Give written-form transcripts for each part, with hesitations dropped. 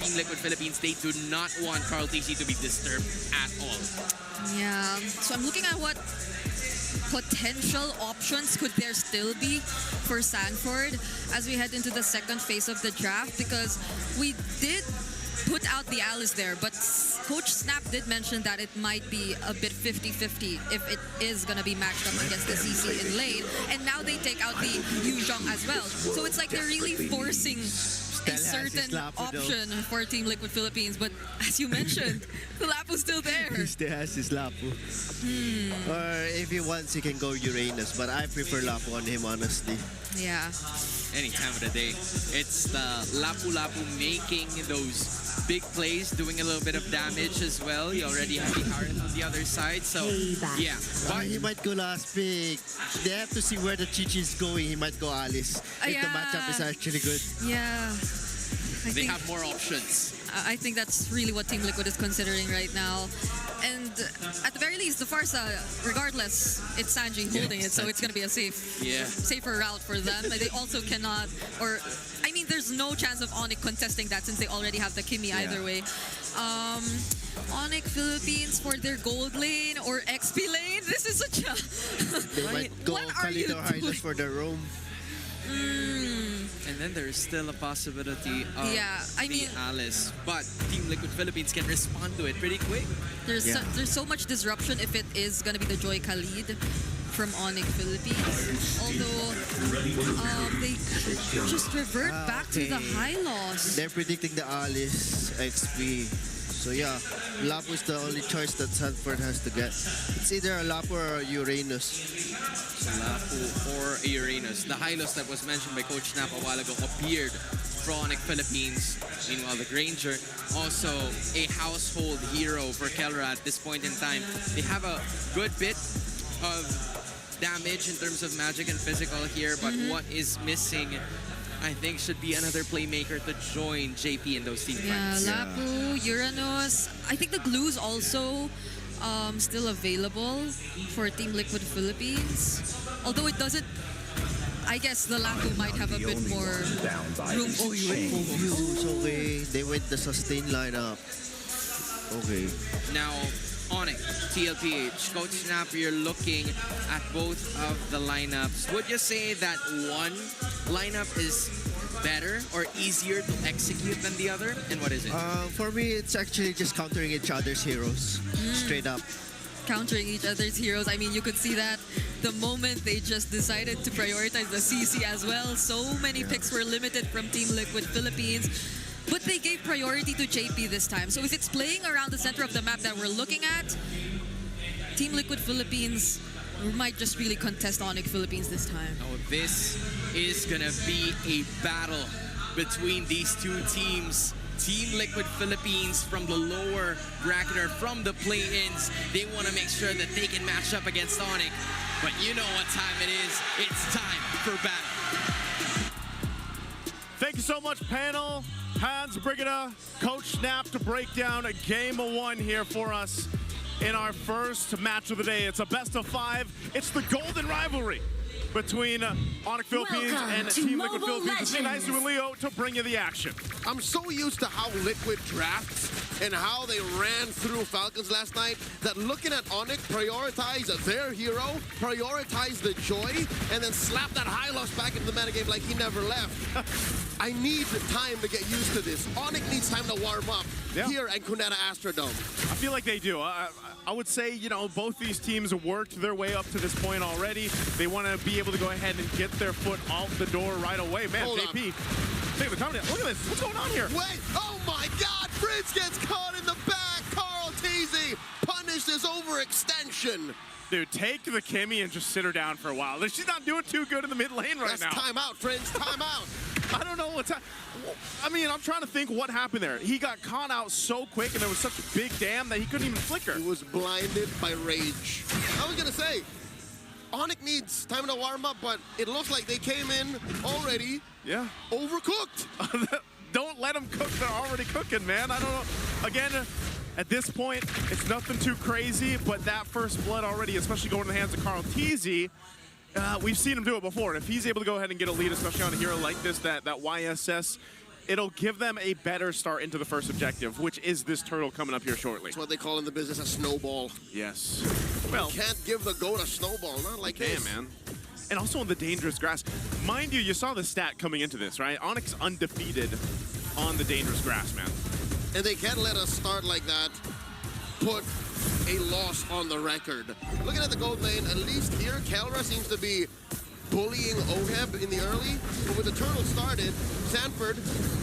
Team Liquid Philippines, they do not want Carl TC to be disturbed at all. Yeah, so I'm looking at what potential options could there still be for Sanford as we head into the second phase of the draft, because we did put out the Alice there, but Coach Snap did mention that it might be a bit 50-50 if it is going to be matched up against the CC in lane, and now they take out the Yuzhong as well. So it's like they're really forcing a certain option for Team Liquid Philippines, but as you mentioned, Lapu's still there. He still has his Lapu. Or if he wants, he can go Uranus, but I prefer Lapu on him, honestly. Yeah. Any time of the day. It's the Lapu making those big plays, doing a little bit of damage as well. You already have the Harith on the other side, so yeah. But He might go last pick. They have to see where the Chichi is going. He might go Alice if the matchup is actually good. Yeah. they have more options. I think that's really what Team Liquid is considering right now. And at the very least, the Farsa, regardless, it's Sanji holding it, so it's going to be a safer route for them. They also cannot, or I mean, there's no chance of ONIC contesting that since they already have the Kimi either way. ONIC Philippines for their gold lane or XP lane. This is such a... They might go Khalid or Hylos for the roam. And then there's still a possibility of the Alice. But Team Liquid Philippines can respond to it pretty quick. There's so much disruption if it is going to be the Joy Khalid from ONIC Philippines. Although they just revert back to the high loss. They're predicting the Alice XP. So yeah, Lapu is the only choice that Sanford has to get. It's either a Lapu or a Uranus. Lapu or a Uranus. The Hylos that was mentioned by Coach Snap a while ago appeared for ONIC Philippines. Meanwhile, the Granger, also a household hero for Kelra at this point in time. They have a good bit of damage in terms of magic and physical here, but what is missing, I think, should be another playmaker to join JP in those team fights. Lapu, Uranus. I think the glue's also still available for Team Liquid Philippines. Although it doesn't, I guess the Lapu might have a bit more room to change. Okay, they went the sustain lineup. Okay. Now, ONIC, TLPH, Coach Snap, you're looking at both of the lineups. Would you say that one lineup is better or easier to execute than the other? And what is it? For me, it's actually just countering each other's heroes. Straight up. Countering each other's heroes. I mean, you could see that the moment they just decided to prioritize the CC as well. So many picks were limited from Team Liquid Philippines. But they gave priority to JP this time. So if it's playing around the center of the map that we're looking at, Team Liquid Philippines might just really contest ONIC Philippines this time. Oh, this is gonna be a battle between these two teams. Team Liquid Philippines from the lower bracket or from the play-ins, they want to make sure that they can match up against ONIC. But you know what time it is. It's time for battle. Thank you so much, panel. Hans, Brigida, Coach Snap to break down a game of one here for us in our first match of the day. It's a best of 5. It's the golden rivalry between ONIC Philippines and Team Liquid Philippines. It's nice with Leo to bring you the action. I'm so used to how Liquid drafts and how they ran through Falcons last night that looking at ONIC prioritize their hero, prioritize the Joy, and then slap that high loss back into the metagame like he never left. I need time to get used to this. ONIC needs time to warm up here at Cuneta Astrodome. I feel like they do. I would say, you know, both these teams worked their way up to this point already. They want to be able to go ahead and get their foot out the door right away. Man, Hold JP, take the comment. Look at this. What's going on here? Wait, oh my God, Fritz gets caught in the back. Carl Teasy punished his overextension. Dude, take the Kimmy and just sit her down for a while. She's not doing too good in the mid lane right now. That's time out, friends, time out. I don't know what's happening. I mean, I'm trying to think what happened there. He got caught out so quick, and there was such a big dam that he couldn't even flicker. He was blinded by rage. I was going to say, ONIC needs time to warm up, but it looks like they came in already overcooked. Don't let them cook. They're already cooking, man. I don't know. Again, at this point, it's nothing too crazy, but that first blood already, especially going in the hands of Carl Teasy, we've seen him do it before. If he's able to go ahead and get a lead, especially on a hero like this, that YSS it'll give them a better start into the first objective, which is this turtle coming up here shortly. That's what they call in the business a snowball. Yes. Well, Can't give the goat a snowball, not like damn, this. man. And also on the dangerous grass. Mind you, you saw the stat coming into this, right? ONIC undefeated on the dangerous grass, man. And they can't let us start like that, put a loss on the record. Looking at the gold lane, at least here, Kelra seems to be bullying Oheb in the early. But with the turtle started, Sanford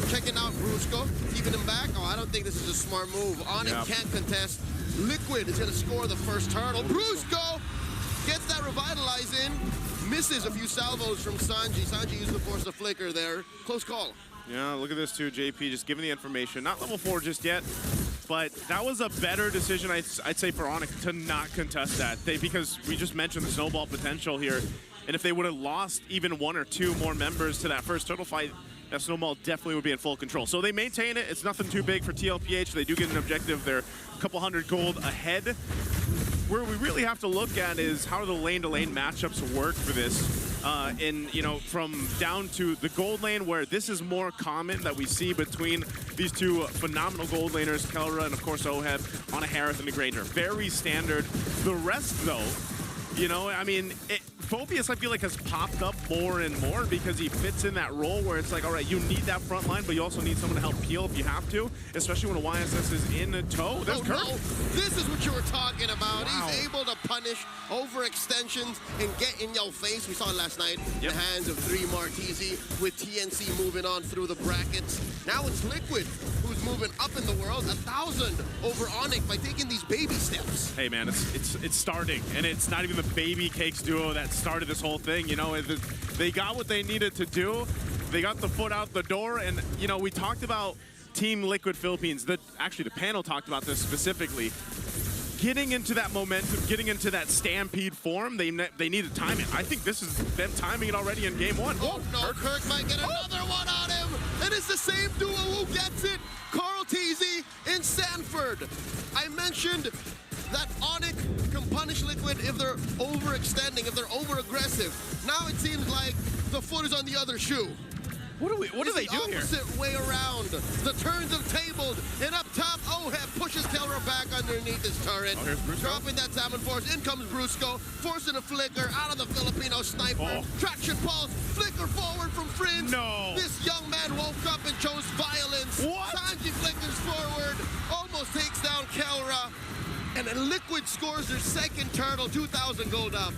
checking out Brusco, keeping him back. Oh, I don't think this is a smart move. ONIC can't contest. Liquid is going to score the first turtle. Brusco gets that revitalize in, misses a few salvos from Sanji. Sanji used to force a flicker there. Close call. Yeah, look at this too, JP, just giving the information. Not level 4 just yet, but that was a better decision, I'd say, for ONIC to not contest that. Because we just mentioned the snowball potential here, and if they would have lost even 1 or 2 more members to that first turtle fight, that snowball definitely would be in full control. So they maintain it. It's nothing too big for TLPH. They do get an objective. They're a couple hundred gold ahead. Where we really have to look at is how the lane-to-lane matchups work for this. From down to the gold lane, where this is more common that we see between these two phenomenal gold laners, Kelra and of course Oheb, on a Harith and a Granger. Very standard. The rest, though, Phobius, I feel like, has popped up more and more because he fits in that role where it's like, all right, you need that front line, but you also need someone to help peel if you have to, especially when a YSS is in a tow. There's Kirk. No. This is what you were talking about. Wow. He's able to punish overextensions and get in your face. We saw it last night in the hands of 3 Martisi with TNC moving on through the brackets. Now it's Liquid who's moving up in the world, 1,000 over ONIC by taking these baby steps. Hey, man, it's starting, and it's not even the baby cakes duo that started this whole thing. They got what they needed to do. They got the foot out the door, and we talked about Team Liquid Philippines. Actually, the panel talked about this specifically. Getting into that momentum, getting into that stampede form, they need to time it. I think this is them timing it already in game 1. Oh no, Kirk might get another one on him, and it's the same duo who gets it. Carl Teasy and Sanford. I mentioned that ONIC can punish Liquid if they're overextending, if they're over-aggressive. Now it seems like the foot is on the other shoe. What do they do here? Opposite way around. The turns have tabled, and up top, Oheb pushes Kelra back underneath his turret. Oh, here's Brusco. Dropping that salmon force. In comes Brusco, forcing a flicker out of the Filipino sniper. Oh. Traction pulse, flicker forward from Fringe. No. This young man woke up and chose violence. What? Sanji flickers forward, almost takes down Kelra. And then Liquid scores their second turtle, 2,000 gold up.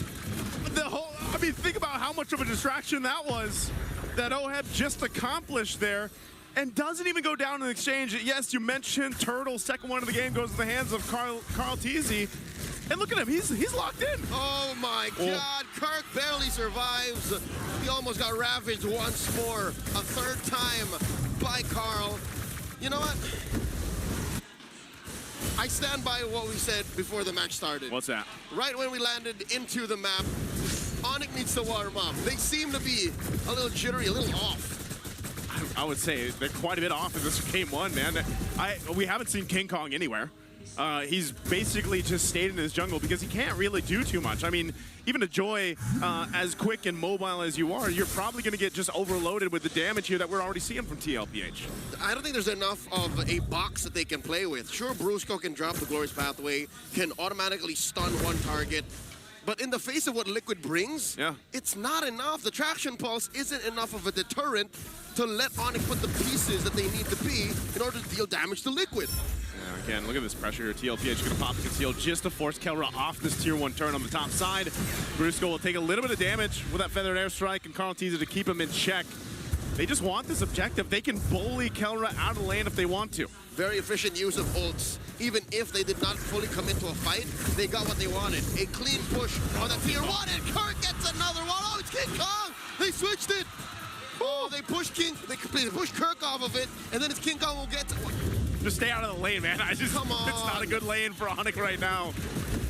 Think about how much of a distraction that was that Oheb just accomplished there, and doesn't even go down in exchange. Yes, you mentioned Turtle, second one of the game goes in the hands of Carl Teasy. And look at him, he's locked in. Oh my God, Kirk barely survives. He almost got ravaged once more, a third time by Carl. You know what? I stand by what we said before the match started. What's that? Right when we landed into the map, ONIC needs to warm up. They seem to be a little jittery, a little off. I would say they're quite a bit off in this game 1, man. We haven't seen King Kong anywhere. He's basically just stayed in his jungle because he can't really do too much. I mean, even a Joy, as quick and mobile as you are, you're probably going to get just overloaded with the damage here that we're already seeing from TLPH. I don't think there's enough of a box that they can play with. Sure, Brusco can drop the Glorious Pathway, can automatically stun one target, but in the face of what Liquid brings, it's not enough. The Traction Pulse isn't enough of a deterrent to let ONIC put the pieces that they need to be in order to deal damage to Liquid. Again, look at this pressure here. TLPH going to pop the conceal just to force Kelra off this tier 1 turn on the top side. Brusco will take a little bit of damage with that feathered airstrike, and Carl Teaser to keep him in check. They just want this objective. They can bully Kelra out of the lane if they want to. Very efficient use of ults. Even if they did not fully commit to a fight, they got what they wanted. A clean push on the tier 1, and Kirk gets another one. Oh, it's King Kong! They switched it! Oh, they push Kirk off of it, and then it's King Kong will get to... Just stay out of the lane, man. Come on. It's not a good lane for ONIC right now.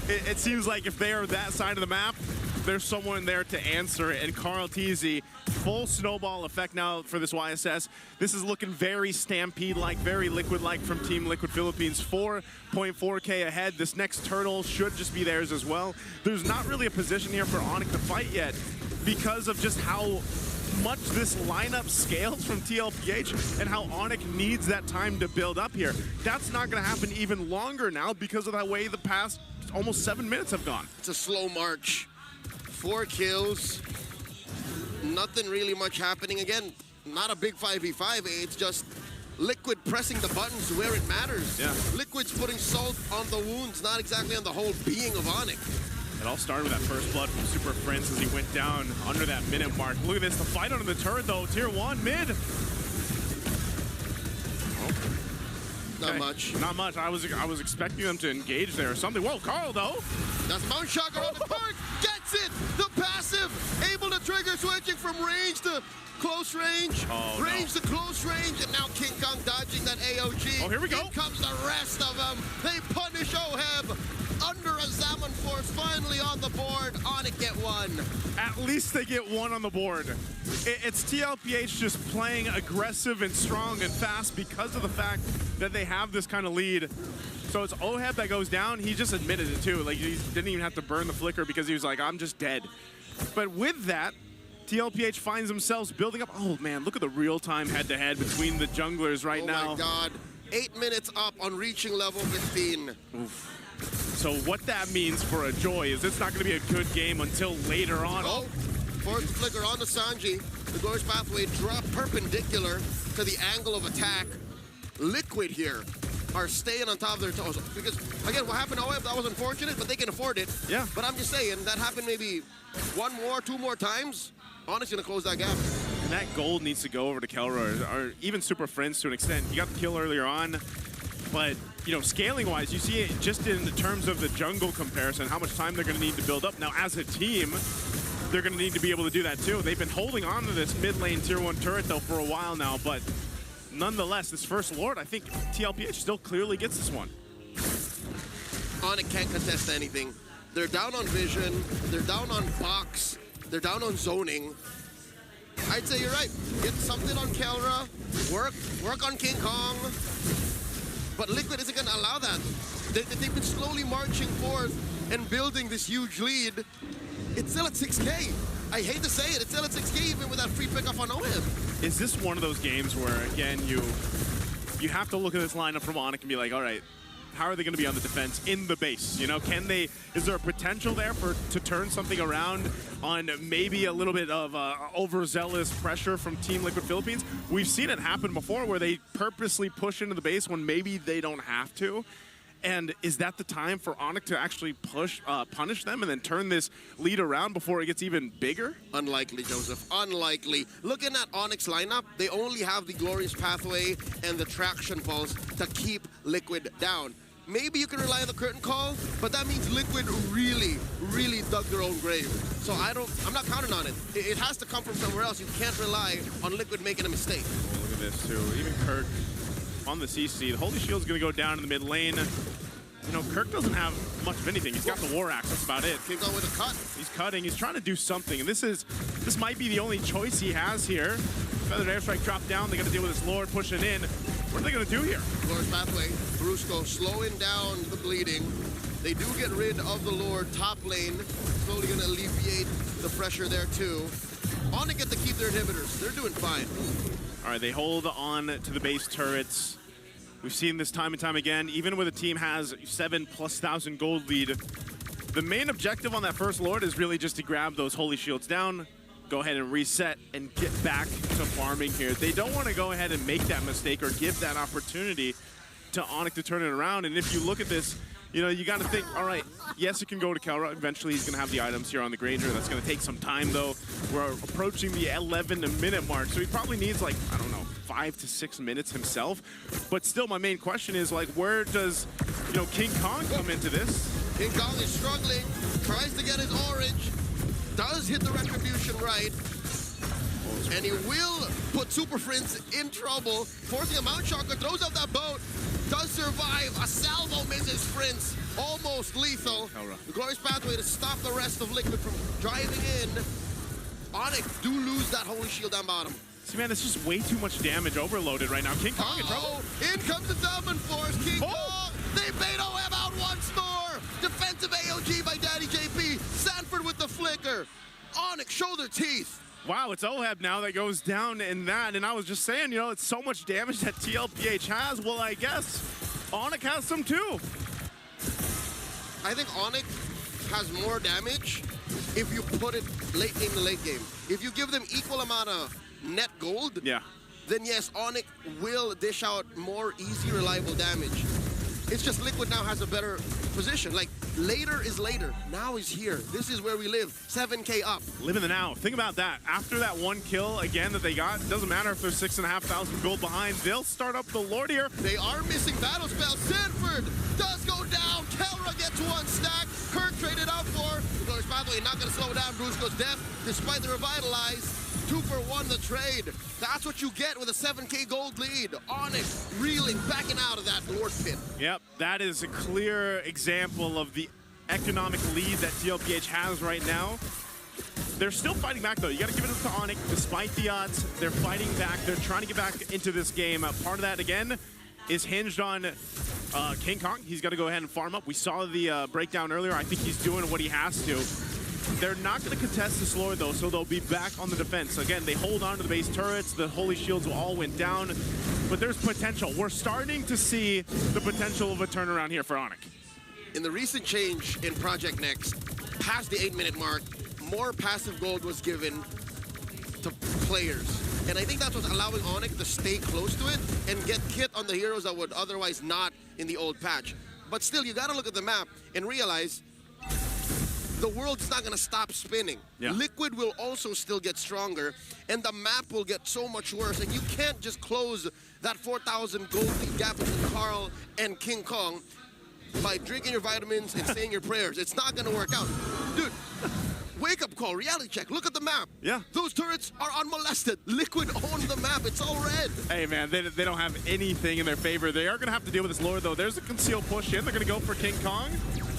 It seems like if they are that side of the map, there's someone there to answer it. And Carl Teasy, full snowball effect now for this YSS. This is looking very Stampede-like, very Liquid-like from Team Liquid Philippines. 4.4K ahead. This next turtle should just be theirs as well. There's not really a position here for ONIC to fight yet because of just how much this lineup scales from TLPH and how ONIC needs that time to build up here. That's not going to happen even longer now because of the way the past almost 7 minutes have gone. It's a slow march. 4 kills. Nothing really much happening. Again, not a big 5v5. It's just Liquid pressing the buttons where it matters. Yeah. Liquid's putting salt on the wounds, not exactly on the whole being of ONIC. It all started with that first blood from Super Prince as he went down under that minute mark. Look at this, the fight under the turret though. Tier 1 mid. Not much. Not much. I was expecting them to engage there or something. Whoa, Carl though. That's Mount Shocker on the park. Gets it. The passive. Able to trigger, switching from range to close range. Oh, range to close range. And now King Kong dodging that AOG. Oh, here we go. In comes the rest of them. They punish Oheb. Under a Zaman Force finally on the board. ONIC get one. At least they get one on the board. It's TLPH just playing aggressive and strong and fast because of the fact that they have this kind of lead. So it's Oheb that goes down. He just admitted it too. Like, he didn't even have to burn the flicker because he was like, I'm just dead. But with that, TLPH finds themselves building up. Oh man, look at the real-time head-to-head between the junglers right now. Oh my God. 8 minutes up on reaching level 15. Oof. So what that means for a Joy is it's not going to be a good game until later on. Oh, force flicker on the Sanji. The Glorious Pathway drop perpendicular to the angle of attack. Liquid here are staying on top of their toes. Because, again, what happened to OF, that was unfortunate, but they can afford it. Yeah. But I'm just saying, that happened maybe 1 more, 2 more times. ONIC's going to close that gap. And that gold needs to go over to Kelra, or even Super Friends to an extent. He got the kill earlier on, but, you know, scaling-wise, you see it just in the terms of the jungle comparison, how much time they're going to need to build up. Now, as a team, they're going to need to be able to do that, too. They've been holding on to this mid-lane Tier 1 turret, though, for a while now, but nonetheless, this first Lord, I think TLPH still clearly gets this one. ONIC can't contest anything. They're down on vision, they're down on box, they're down on zoning. I'd say you're right. Get something on Kelra, work on King Kong. But Liquid isn't going to allow that. They've been slowly marching forth and building this huge lead. It's still at 6K. I hate to say it, it's still at 6K even with that free pickup on OM. Is this one of those games where, again, you have to look at this lineup from ONIC and be like, all right, how are they going to be on the defense in the base? You know, is there a potential there to turn something around on maybe a little bit of overzealous pressure from Team Liquid Philippines? We've seen it happen before where they purposely push into the base when maybe they don't have to. And is that the time for ONIC to actually punish them and then turn this lead around before it gets even bigger? Unlikely, Joseph. Unlikely. Looking at ONIC's lineup, they only have the Glorious Pathway and the Traction Pulse to keep Liquid down. Maybe you can rely on the curtain call, but that means Liquid really, really dug their own grave. So I'm not counting on it. It has to come from somewhere else. You can't rely on Liquid making a mistake. Oh, look at this too. Even Kirk on the CC. The Holy Shield's gonna go down in the mid lane. You know, Kirk doesn't have much of anything. He's got the War Axe, that's about it. King Kong with a cut. He's cutting, he's trying to do something, and this might be the only choice he has here. Feathered Airstrike dropped down, they gotta deal with this Lord pushing in. What are they gonna do here? Glorious Pathway, Brusco slowing down the bleeding. They do get rid of the Lord top lane. Slowly gonna alleviate the pressure there too. ONIC get to keep their inhibitors. They're doing fine. All right, they hold on to the base turrets. We've seen this time and time again, even when a team has 7,000+ gold lead, the main objective on that first Lord is really just to grab those Holy Shields down, go ahead and reset and get back to farming here. They don't want to go ahead and make that mistake or give that opportunity to ONIC to turn it around. And if you look at this, you know, you got to think, all right, yes, it can go to Kelra. Eventually, he's going to have the items here on the Granger. That's going to take some time, though. We're approaching the 11-minute mark, so he probably needs, like, I don't know, 5 to 6 minutes himself. But still, my main question is, like, where does, you know, King Kong come into this? King Kong is struggling, tries to get his orange, does hit the retribution right, and he will put Super Prince in trouble, forcing a Mount Shocker, throws up that boat, does survive, a salvo misses Prince, almost lethal. The Glorious Pathway to stop the rest of Liquid from driving in. ONIC do lose that Holy Shield down bottom. See, man, it's just way too much damage overloaded right now. King Kong in trouble. In comes the Zaman Force, King Kong! They bait OM out once more! Defensive AOG by Daddy JP, Sanford with the flicker. ONIC show their teeth. Wow, it's Oheb now that goes down in that. And I was just saying, you know, it's so much damage that TLPH has. Well, I guess ONIC has some too. I think ONIC has more damage if you put it late game to late game. If you give them equal amount of net gold, Yeah. then yes, ONIC will dish out more easy, reliable damage. It's just Liquid now has a better position. Like, later is later. Now is here. This is where we live. 7K up. Live in the now. Think about that. After that one kill again that they got, it doesn't matter if they're 6,500 gold behind. They'll start up the Lord here. They are missing battle spell. Sanford does go down. Kelra gets one stack. Kirk traded out for. Because, by the way, not going to slow down Brusco's death despite the revitalize. 2 for 1 the trade. That's what you get with a 7K gold lead. ONIC reeling, backing out of that Lord pit. Yep, that is a clear example of the economic lead that TLPH has right now. They're still fighting back, though. You got to give it up to ONIC. Despite the odds, they're fighting back. They're trying to get back into this game. Part of that, again, is hinged on King Kong. He's got to go ahead and farm up. We saw the breakdown earlier. I think he's doing what he has to. They're not going to contest this Lord, though, so they'll be back on the defense. Again, they hold on to the base turrets. The Holy Shields all went down. But there's potential. We're starting to see the potential of a turnaround here for ONIC. In the recent change in Project Next, past the 8-minute mark, more passive gold was given to players. And I think that's what's allowing ONIC to stay close to it and get hit on the heroes that would otherwise not in the old patch. But still, you got to look at the map and realize the world's not going to stop spinning. Yeah. Liquid will also still get stronger, and the map will get so much worse. And you can't just close that 4,000 gold gap between Carl and King Kong by drinking your vitamins and saying your prayers. It's not going to work out. Dude, wake up call, reality check. Look at the map. Yeah. Those turrets are unmolested. Liquid owns the map. It's all red. Hey, man, they don't have anything in their favor. They are going to have to deal with this Lord, though. There's a concealed push in. They're going to go for King Kong.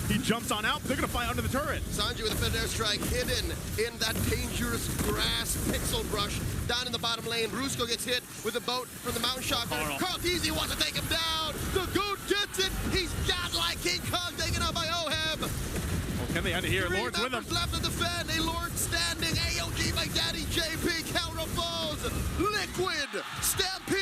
He jumps on out. They're going to fight under the turret. Sanji with a fed airstrike hidden in that dangerous grass pixel brush down in the bottom lane. Brusco gets hit with a boat from the mountain shotgun. Carl Teasy wants to take him down. The goat gets it. He's godlike. King Kong taken out by Oheb. Well, can they end it here? 3 Lord's with him. members left to defend. A Lord standing. AOG by Daddy JP. Kelra falls. Liquid. Stampede.